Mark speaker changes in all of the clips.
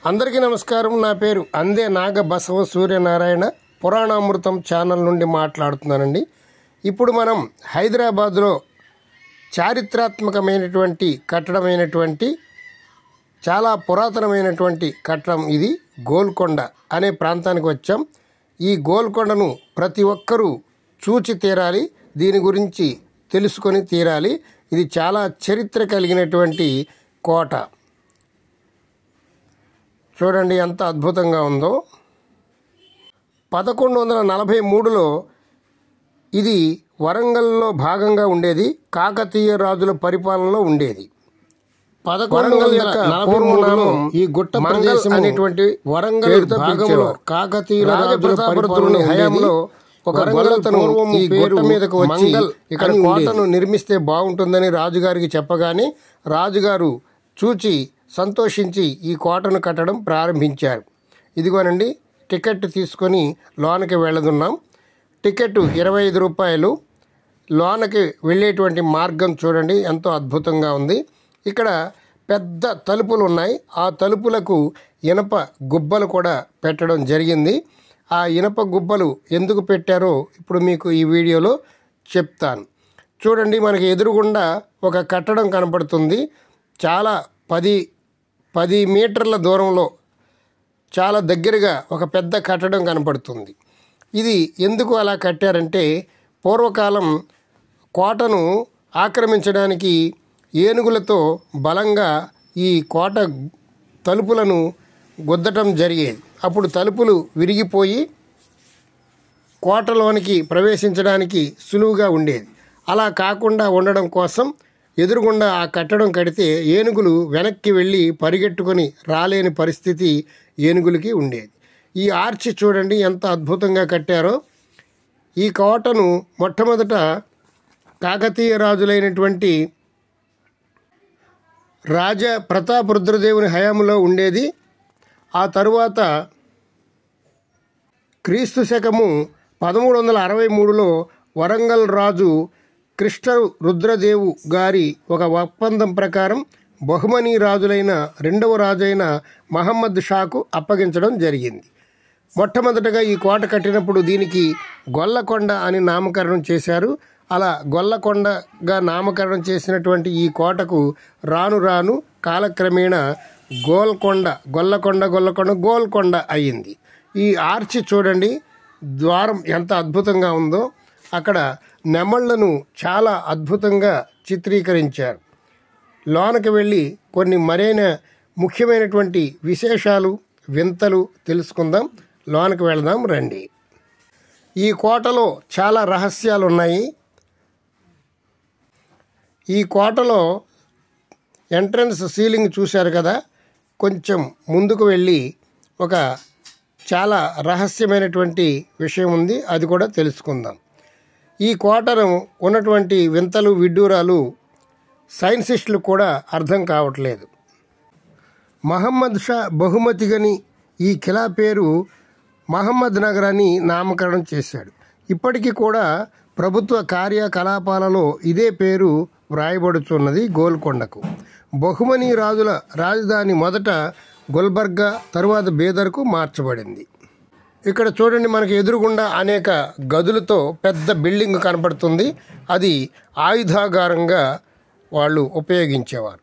Speaker 1: అందరికీ నమస్కారం. నా పేరు అందే నాగ బసవ సూర్యనారాయణ. పురాణామృతం ఛానల్ నుండి మాట్లాడుతున్నానండి. ఇప్పుడు మనం హైదరాబాద్లో చారిత్రాత్మకమైనటువంటి కట్టడమైనటువంటి చాలా పురాతనమైనటువంటి కట్టడం ఇది గోల్కొండ అనే ప్రాంతానికి వచ్చాం. ఈ గోల్కొండను ప్రతి ఒక్కరూ చూచి తీరాలి, దీని గురించి తెలుసుకొని తీరాలి. ఇది చాలా చరిత్ర కలిగినటువంటి కోట. చూడండి ఎంత అద్భుతంగా ఉందో. 1143లో ఇది వరంగల్లో భాగంగా ఉండేది. కాకతీయ రాజుల పరిపాలనలో ఉండేది. 1143లో ఈ గుట్ట ప్రదేశం అనేటువంటి వరంగల్ భాగంలో కాకతీయ రాజుల పరిపాలన హయాంలో ఒక గొల్లతను ఈ గుట్ట మీదకు వచ్చి ఇక్కడ కోటను నిర్మిస్తే బాగుంటుందని రాజుగారికి చెప్పగానే రాజుగారు చూచి సంతోషించి ఈ కోటను కట్టడం ప్రారంభించారు. ఇదిగోనండి టికెట్ తీసుకొని లోనకి వెళుతున్నాం. టికెట్ 25 రూపాయలు. లోనకి వెళ్ళేటువంటి మార్గం చూడండి ఎంతో అద్భుతంగా ఉంది. ఇక్కడ పెద్ద తలుపులు ఉన్నాయి. ఆ తలుపులకు ఇనప గుబ్బలు కూడా పెట్టడం జరిగింది. ఆ ఇనప గుబ్బలు ఎందుకు పెట్టారో ఇప్పుడు మీకు ఈ వీడియోలో చెప్తాను. చూడండి మనకి ఎదురుగుండా ఒక కట్టడం కనపడుతుంది. చాలా 10 మీటర్ల దూరంలో చాలా దగ్గరగా ఒక పెద్ద కట్టడం కనపడుతుంది. ఇది ఎందుకు అలా కట్టారంటే పూర్వకాలం కోటను ఆక్రమించడానికి ఏనుగులతో బలంగా ఈ కోట తలుపులను గుద్దటం జరిగేది. అప్పుడు తలుపులు విరిగిపోయి కోటలోనికి ప్రవేశించడానికి సులువుగా ఉండేది. అలా కాకుండా ఉండడం కోసం ఎదురుగుండా ఆ కట్టడం కడితే ఏనుగులు వెనక్కి వెళ్ళి పరిగెట్టుకొని రాలేని పరిస్థితి ఏనుగులకి ఉండేది. ఈ ఆర్చి చూడండి ఎంత అద్భుతంగా కట్టారో. ఈ కోటను మొట్టమొదట కాకతీయ రాజులైనటువంటి రాజా ప్రతాపరుద్రదేవుని హయాంలో ఉండేది. ఆ తరువాత క్రీస్తు శకము 1363లో వరంగల్ రాజు కృష్ణ రుద్రదేవు గారి ఒక ఒప్పందం ప్రకారం బహుమనీ రాజులైన రెండవ రాజైన మహమ్మద్ షాకు అప్పగించడం జరిగింది. మొట్టమొదటగా ఈ కోట కట్టినప్పుడు దీనికి గొల్లకొండ అని నామకరణం చేశారు. అలా గొల్లకొండగా నామకరణం చేసినటువంటి ఈ కోటకు రాను రాను కాలక్రమేణా గోల్కొండ అయ్యింది. ఈ ఆర్చి చూడండి, ద్వారం ఎంత అద్భుతంగా ఉందో. అక్కడ నెమళ్లను చాలా అద్భుతంగా చిత్రీకరించారు. లోనకి వెళ్ళి కొన్ని మరైన ముఖ్యమైనటువంటి విశేషాలు వింతలు తెలుసుకుందాం. లోనకి వెళదాం రండి. ఈ కోటలో చాలా రహస్యాలు ఉన్నాయి. ఈ కోటలో ఎంట్రన్స్ సీలింగ్ చూశారు కదా, కొంచెం ముందుకు వెళ్ళి ఒక చాలా రహస్యమైనటువంటి విషయం ఉంది, అది కూడా తెలుసుకుందాం. ఈ కోటను ఉన్నటువంటి వింతలు విడ్డూరాలు సైన్సిస్టులు కూడా అర్థం కావట్లేదు. మహమ్మద్ షా బహుమతిగని ఈ కిలా పేరు మహమ్మద్ నగర్ అని నామకరణం చేశాడు. ఇప్పటికీ కూడా ప్రభుత్వ కార్యకలాపాలలో ఇదే పేరు వ్రాయబడుతున్నది గోల్కొండకు. బహుమనీ రాజుల రాజధాని మొదట గుల్బర్గా, తరువాత బీదర్కు మార్చబడింది. ఇక్కడ చూడండి మనకి ఎదురుగుండా అనేక గదులతో పెద్ద బిల్డింగ్ కనపడుతుంది. అది ఆయుధాగారంగా వాళ్ళు ఉపయోగించేవారు.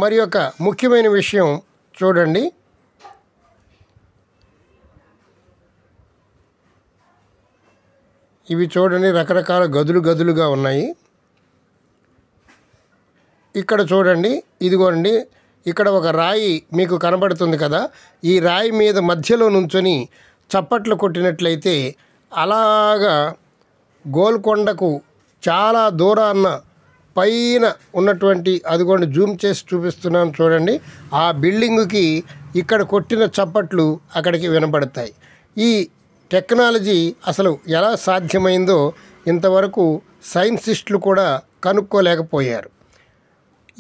Speaker 1: మరి ఒక ముఖ్యమైన విషయం చూడండి, ఇవి చూడండి రకరకాల గదులుగా ఉన్నాయి. ఇక్కడ చూడండి, ఇదిగోండి ఇక్కడ ఒక రాయి మీకు కనబడుతుంది కదా, ఈ రాయి మీద మధ్యలో నుంచొని చప్పట్లు కొట్టినట్లయితే అలాగా గోల్కొండకు చాలా దూరాన్న పైన ఉన్నటువంటి, అదిగోండి జూమ్ చేసి చూపిస్తున్నాను చూడండి, ఆ బిల్డింగుకి ఇక్కడ కొట్టిన చప్పట్లు అక్కడికి వినబడతాయి. ఈ టెక్నాలజీ అసలు ఎలా సాధ్యమైందో ఇంతవరకు సైన్సిస్టులు కూడా కనుక్కోలేకపోయారు.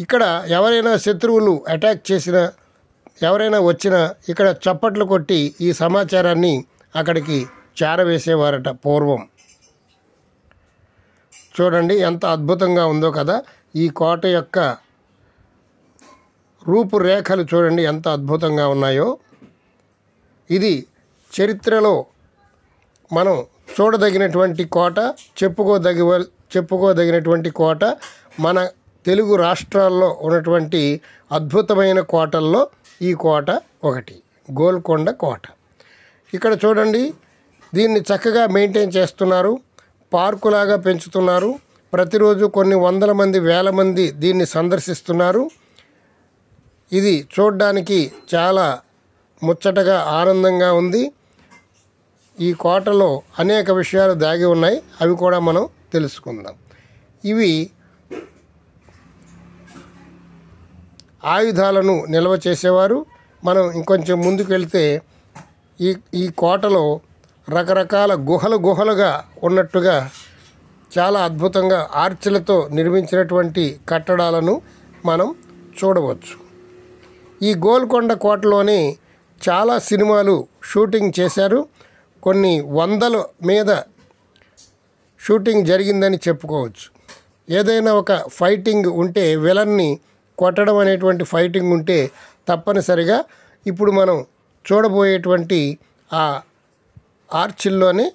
Speaker 1: ఇక్కడ ఎవరైనా శత్రువులు అటాక్ చేసినా, ఎవరైనా వచ్చినా ఇక్కడ చప్పట్లు కొట్టి ఈ సమాచారాన్ని అక్కడికి చేరవేసేవారట పూర్వం. చూడండి ఎంత అద్భుతంగా ఉందో కదా. ఈ కోట యొక్క రూపురేఖలు చూడండి ఎంత అద్భుతంగా ఉన్నాయో. ఇది చరిత్రలో మనం చూడదగినటువంటి కోట, చెప్పుకోదగినటువంటి కోట. మన తెలుగు రాష్ట్రాల్లో ఉన్నటువంటి అద్భుతమైన కోటల్లో ఈ కోట ఒకటి, గోల్కొండ కోట. ఇక్కడ చూడండి, దీన్ని చక్కగా మెయింటైన్ చేస్తున్నారు, పార్కులాగా పెంచుతున్నారు. ప్రతిరోజు కొన్ని వందల మంది, వేల మంది దీన్ని సందర్శిస్తున్నారు. ఇది చూడడానికి చాలా ముచ్చటగా, ఆనందంగా ఉంది. ఈ కోటలో అనేక విషయాలు దాగి ఉన్నాయి, అవి కూడా మనం తెలుసుకుందాం. ఇవి ఆయుధాలను నిల్వ చేసేవారు. మనం ఇంకొంచెం ముందుకు వెళ్తే ఈ కోటలో రకరకాల గుహలుగా ఉన్నట్టుగా చాలా అద్భుతంగా ఆర్చిలతో నిర్మించినటువంటి కట్టడాలను మనం చూడవచ్చు. ఈ గోల్కొండ కోటలోని చాలా సినిమాలు షూటింగ్ చేశారు. కొన్ని వందల మీద షూటింగ్ జరిగిందని చెప్పుకోవచ్చు. ఏదైనా ఒక ఫైటింగ్ ఉంటే, విలన్ని కొట్టడం అనేటువంటి ఫైటింగ్ ఉంటే తప్పనిసరిగా ఇప్పుడు మనం చూడబోయేటువంటి ఆ ఆర్చిల్లోనే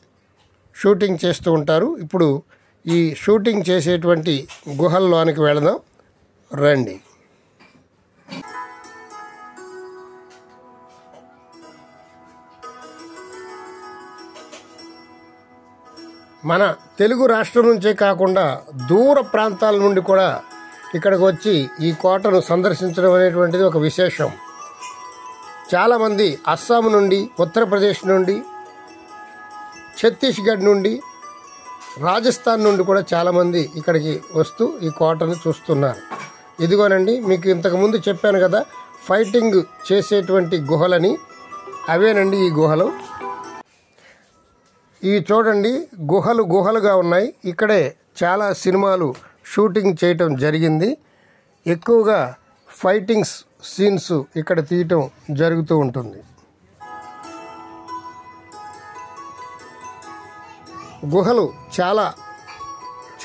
Speaker 1: షూటింగ్ చేస్తూ ఉంటారు. ఇప్పుడు ఈ షూటింగ్ చేసేటువంటి గుహల్లోనికి వెళదాం రండి. మన తెలుగు రాష్ట్రం నుంచే కాకుండా దూర ప్రాంతాల నుండి కూడా ఇక్కడికి వచ్చి ఈ కోటను సందర్శించడం అనేటువంటిది ఒక విశేషం. చాలామంది అస్సాం నుండి, ఉత్తరప్రదేశ్ నుండి, ఛత్తీస్గఢ్ నుండి, రాజస్థాన్ నుండి కూడా చాలామంది ఇక్కడికి వస్తూ ఈ కోటను చూస్తున్నారు. ఇదిగోనండి, మీకు ఇంతకుముందు చెప్పాను కదా ఫైటింగ్ చేసేటువంటి గుహలని, అవేనండి ఈ గుహలు. ఇవి చూడండి, గుహలుగా ఉన్నాయి. ఇక్కడే చాలా సినిమాలు షూటింగ్ చేయటం జరిగింది. ఎక్కువగా ఫైటింగ్స్ సీన్స్ ఇక్కడ తీయటం జరుగుతూ ఉంటుంది. గుహలు చాలా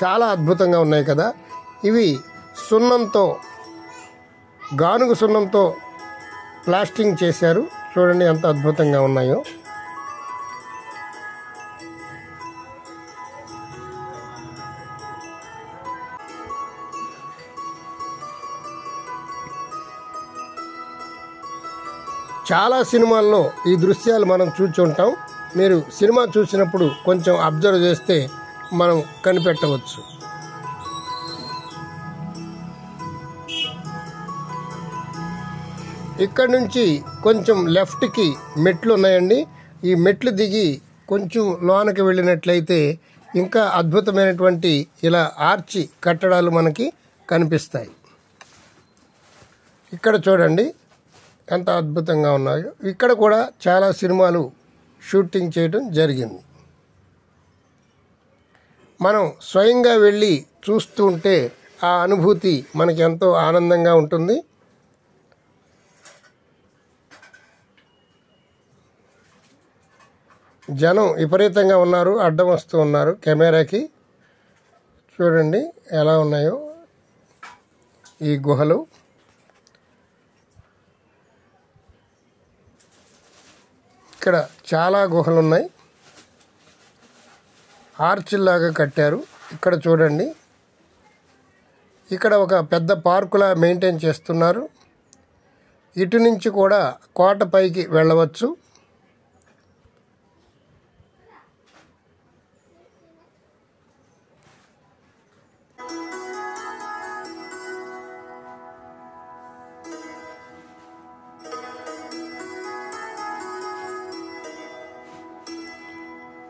Speaker 1: చాలా అద్భుతంగా ఉన్నాయి కదా. ఇవి సున్నంతో, గానుగ సున్నంతో ప్లాస్టింగ్ చేశారు. చూడండి ఎంత అద్భుతంగా ఉన్నాయో. చాలా సినిమాల్లో ఈ దృశ్యాలు మనం చూసి ఉంటాం. మీరు సినిమా చూసినప్పుడు కొంచెం అబ్జర్వ్ చేస్తే మనం కనిపెట్టవచ్చు. ఇక్కడ నుంచి కొంచెం లెఫ్ట్కి మెట్లు ఉన్నాయండి. ఈ మెట్లు దిగి కొంచెం లోనకి వెళ్ళినట్లయితే ఇంకా అద్భుతమైనటువంటి ఇలా ఆర్చి కట్టడాలు మనకి కనిపిస్తాయి. ఇక్కడ చూడండి ఎంత అద్భుతంగా ఉన్నాయో. ఇక్కడ కూడా చాలా సినిమాలు షూటింగ్ చేయడం జరిగింది. మనం స్వయంగా వెళ్ళి చూస్తూ ఉంటే ఆ అనుభూతి మనకి ఎంతో ఆనందంగా ఉంటుంది. జనం విపరీతంగా ఉన్నారు, అడ్డం వస్తూ ఉన్నారు కెమెరాకి. చూడండి ఎలా ఉన్నాయో ఈ గుహలు. ఇక్కడ చాలా గుహలు ఉన్నాయి, ఆర్చిల్లాగా కట్టారు. ఇక్కడ చూడండి, ఇక్కడ ఒక పెద్ద పార్కులా మెయింటైన్ చేస్తున్నారు. ఇటు నుంచి కూడా కోట పైకి వెళ్ళవచ్చు.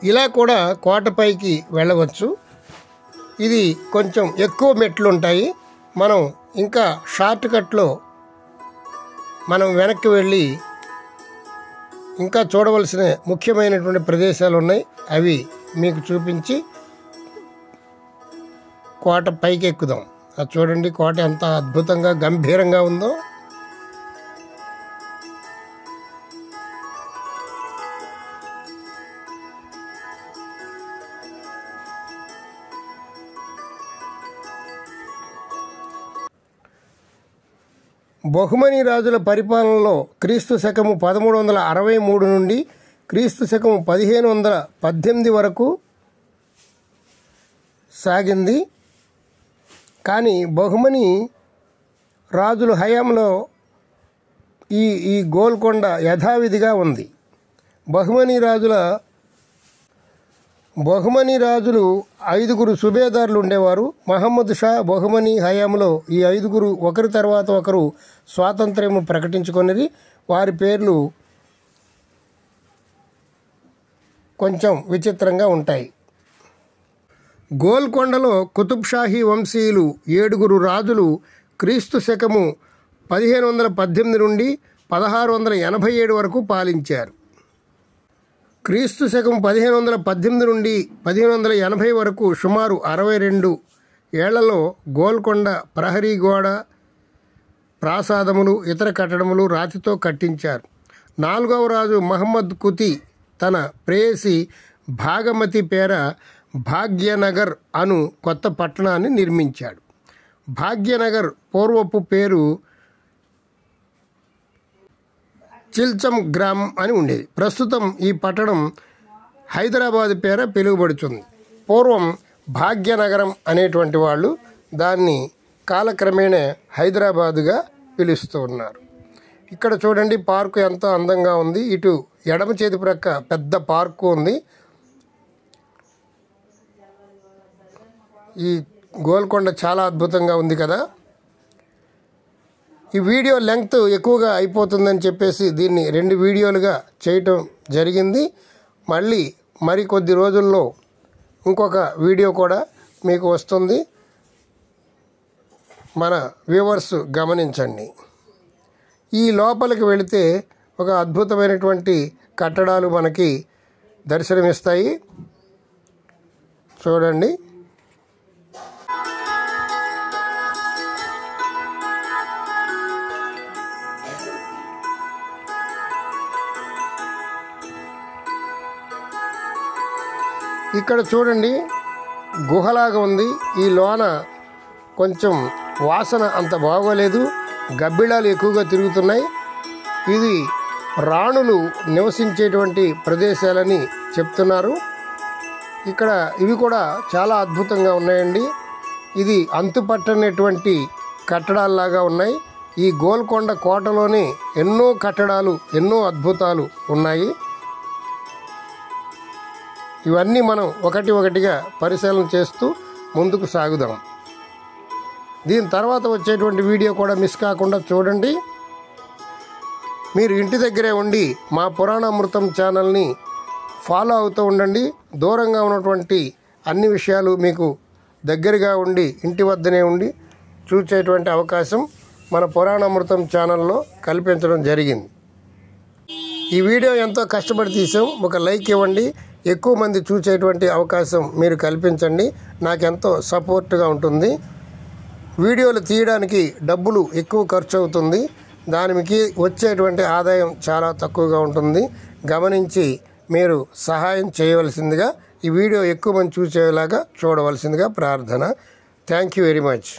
Speaker 1: ఇలా కూడా కోటపైకి వెళ్ళవచ్చు. ఇది కొంచెం ఎక్కువ మెట్లు ఉంటాయి. మనం ఇంకా షార్ట్ కట్లో మనం వెనక్కి వెళ్ళి ఇంకా చూడవలసిన ముఖ్యమైనటువంటి ప్రదేశాలు ఉన్నాయి, అవి మీకు చూపించి కోట పైకి ఎక్కుదాం. అది చూడండి, కోట ఎంత అద్భుతంగా గంభీరంగా ఉందో. బహుమని రాజుల పరిపాలనలో క్రీస్తు శకము 1363 నుండి క్రీస్తు శకము 1518 వరకు సాగింది. కానీ బహుమని రాజుల హయాంలో ఈ గోల్కొండ యథావిధిగా ఉంది. బహుమని రాజులు 5 సుబేదారులు ఉండేవారు. మహమ్మద్ షా బహుమని హయాంలో ఈ 5 ఒకరి తర్వాత ఒకరు స్వాతంత్ర్యం ప్రకటించుకున్నది. వారి పేర్లు కొంచెం విచిత్రంగా ఉంటాయి. గోల్కొండలో కుతుబ్ షాహీ వంశీయులు 7 రాజులు క్రీస్తు శకము 1518 నుండి 1687 వరకు పాలించారు. క్రీస్తు శకం 1518 నుండి 1580 వరకు సుమారు 62 ఏళ్లలో గోల్కొండ ప్రహరీ గోడ, ప్రాసాదములు, ఇతర కట్టడములు రాతితో కట్టించారు. 4వ రాజు మహమ్మద్ కుతి తన ప్రేయసి భాగమతి పేర భాగ్యనగర్ అను కొత్త పట్టణాన్ని నిర్మించాడు. భాగ్యనగర్ పూర్వపు పేరు చిల్చం గ్రామం అని ఉండేది. ప్రస్తుతం ఈ పట్టణం హైదరాబాద్ పేర పిలువబడుతుంది. పూర్వం భాగ్యనగరం అనేటువంటి వాళ్ళు దాన్ని కాలక్రమేణా హైదరాబాదుగా పిలుస్తూ ఉన్నారు. ఇక్కడ చూడండి, పార్కు ఎంతో అందంగా ఉంది. ఇటు ఎడమ చేతి ప్రక్క పెద్ద పార్కు ఉంది. ఈ గోల్కొండ చాలా అద్భుతంగా ఉంది కదా. ఈ వీడియో లెంగ్త్ ఎక్కువగా అయిపోతుందని చెప్పేసి దీన్ని 2 వీడియోలుగా చేయటం జరిగింది. మరికొద్ది రోజుల్లో ఇంకొక వీడియో కూడా మీకు వస్తుంది. మన వ్యూవర్స్ గమనించండి. ఈ లోపలికి వెళితే ఒక అద్భుతమైనటువంటి కట్టడాలు మనకి దర్శనమిస్తాయి. చూడండి. ఇక్కడ చూడండి, గుహలాగా ఉంది. ఈ లోన కొంచెం వాసన అంత బాగోలేదు. గబ్బిళాలు ఎక్కువగా తిరుగుతున్నాయి. ఇది రాణులు నివసించేటువంటి ప్రదేశాలని చెప్తున్నారు. ఇక్కడ ఇవి కూడా చాలా అద్భుతంగా ఉన్నాయండి. ఇది అంతుపట్టనటువంటి కట్టడాల్లాగా ఉన్నాయి. ఈ గోల్కొండ కోటలోనే ఎన్నో కట్టడాలు, ఎన్నో అద్భుతాలు ఉన్నాయి. ఇవన్నీ మనం ఒకటిగా పరిశీలన చేస్తూ ముందుకు సాగుదాం. దీని తర్వాత వచ్చేటువంటి వీడియో కూడా మిస్ కాకుండా చూడండి. మీరు ఇంటి దగ్గరే ఉండి మా పురాణామృతం ఛానల్ని ఫాలో అవుతూ ఉండండి. దూరంగా ఉన్నటువంటి అన్ని విషయాలు మీకు దగ్గరగా ఉండి ఇంటి వద్దనే ఉండి చూసేటువంటి అవకాశం మన పురాణామృతం ఛానల్లో కల్పించడం జరిగింది. ఈ వీడియో ఎంతో కష్టపడి తీసాం. ఒక లైక్ ఇవ్వండి. ఎక్కువ మంది చూసేటువంటి అవకాశం మీరు కల్పించండి. నాకెంతో సపోర్ట్గా ఉంటుంది. వీడియోలు తీయడానికి డబ్బులు ఎక్కువ ఖర్చు అవుతుంది. దానికి వచ్చేటువంటి ఆదాయం చాలా తక్కువగా ఉంటుంది. గమనించి మీరు సహాయం చేయవలసిందిగా, ఈ వీడియో ఎక్కువ మంది చూసేలాగా చూడవలసిందిగా ప్రార్థన. Thank you very much.